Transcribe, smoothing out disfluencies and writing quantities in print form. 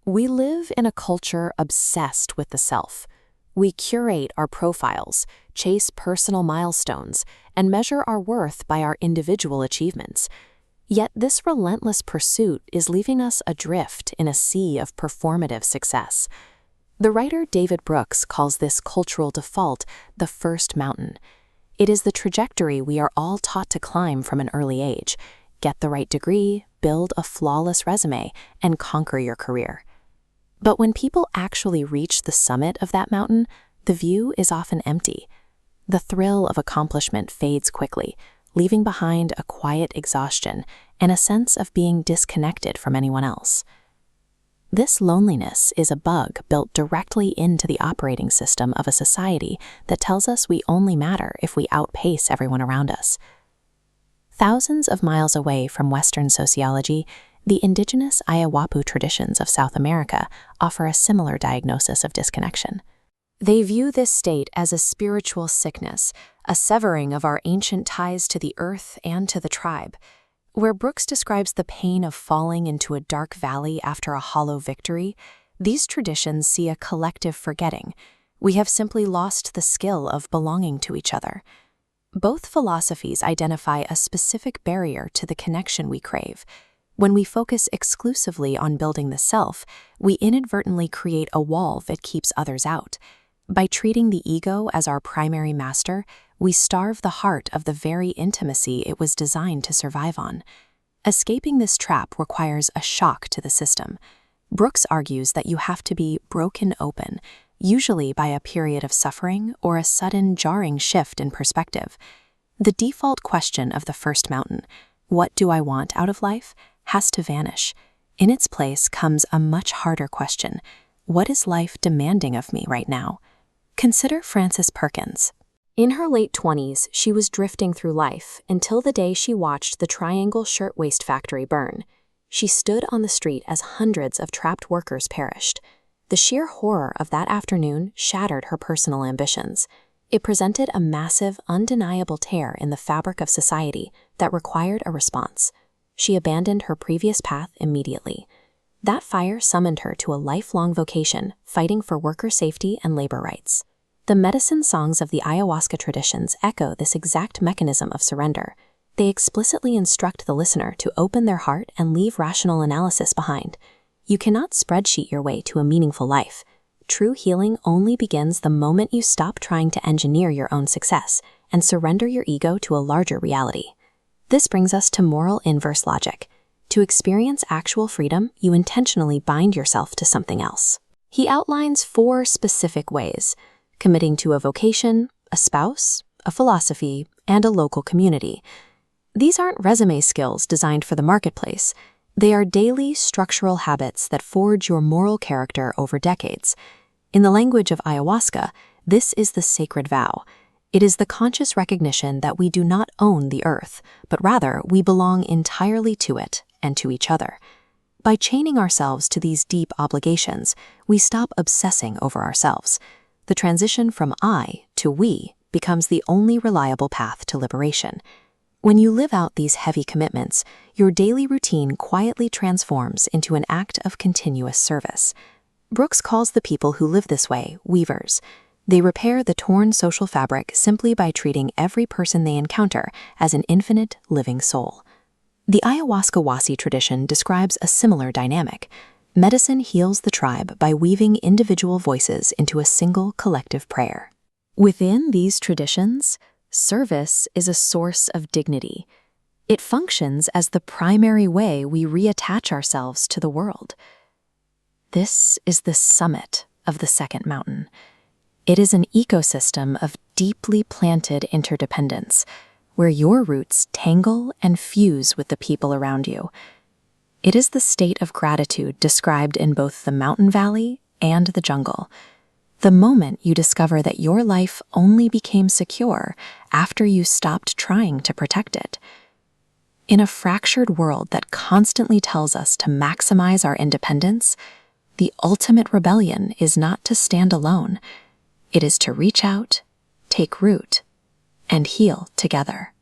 We live in a culture obsessed with the self. We curate our profiles, chase personal milestones, and measure our worth by our individual achievements. Yet this relentless pursuit is leaving us adrift in a sea of performative success. The writer David Brooks calls this cultural default the first mountain. It is the trajectory we are all taught to climb from an early age. Get the right degree, build a flawless resume, and conquer your career. But when people actually reach the summit of that mountain, the view is often empty. The thrill of accomplishment fades quickly, leaving behind a quiet exhaustion and a sense of being disconnected from anyone else. This loneliness is a bug built directly into the operating system of a society that tells us we only matter if we outpace everyone around us. Thousands of miles away from Western sociology, the indigenous Ayahuasca traditions of South America offer a similar diagnosis of disconnection. They view this state as a spiritual sickness, a severing of our ancient ties to the earth and to the tribe. Where Brooks describes the pain of falling into a dark valley after a hollow victory, these traditions see a collective forgetting. We have simply lost the skill of belonging to each other. Both philosophies identify a specific barrier to the connection we crave. When we focus exclusively on building the self, we inadvertently create a wall that keeps others out. By treating the ego as our primary master, we starve the heart of the very intimacy it was designed to survive on. Escaping this trap requires a shock to the system. Brooks argues that you have to be broken open, usually by a period of suffering or a sudden jarring shift in perspective. The default question of the first mountain, "What do I want out of life?" has to vanish. In its place comes a much harder question, "What is life demanding of me right now?" Consider Frances Perkins. In her late 20s, she was drifting through life until the day she watched the Triangle Shirtwaist Factory burn. She stood on the street as hundreds of trapped workers perished. The sheer horror of that afternoon shattered her personal ambitions. It presented a massive, undeniable tear in the fabric of society that required a response. She abandoned her previous path immediately. That fire summoned her to a lifelong vocation, fighting for worker safety and labor rights. The medicine songs of the ayahuasca traditions echo this exact mechanism of surrender. They explicitly instruct the listener to open their heart and leave rational analysis behind. You cannot spreadsheet your way to a meaningful life. True healing only begins the moment you stop trying to engineer your own success and surrender your ego to a larger reality. This brings us to moral inverse logic. To experience actual freedom, you intentionally bind yourself to something else. He outlines 4 specific ways: committing to a vocation, a spouse, a philosophy, and a local community. These aren't resume skills designed for the marketplace. They are daily structural habits that forge your moral character over decades. In the language of ayahuasca, this is the sacred vow. It is the conscious recognition that we do not own the earth, but rather we belong entirely to it and to each other. By chaining ourselves to these deep obligations, we stop obsessing over ourselves. The transition from I to we becomes the only reliable path to liberation. When you live out these heavy commitments, your daily routine quietly transforms into an act of continuous service. Brooks calls the people who live this way weavers. They repair the torn social fabric simply by treating every person they encounter as an infinite living soul. The ayahuasca Wasi tradition describes a similar dynamic. Medicine heals the tribe by weaving individual voices into a single collective prayer. Within these traditions, service is a source of dignity. It functions as the primary way we reattach ourselves to the world. This is the summit of the second mountain. It is an ecosystem of deeply planted interdependence, where your roots tangle and fuse with the people around you. It is the state of gratitude described in both the mountain valley and the jungle. The moment you discover that your life only became secure after you stopped trying to protect it. In a fractured world that constantly tells us to maximize our independence, the ultimate rebellion is not to stand alone. It is to reach out, take root, and heal together.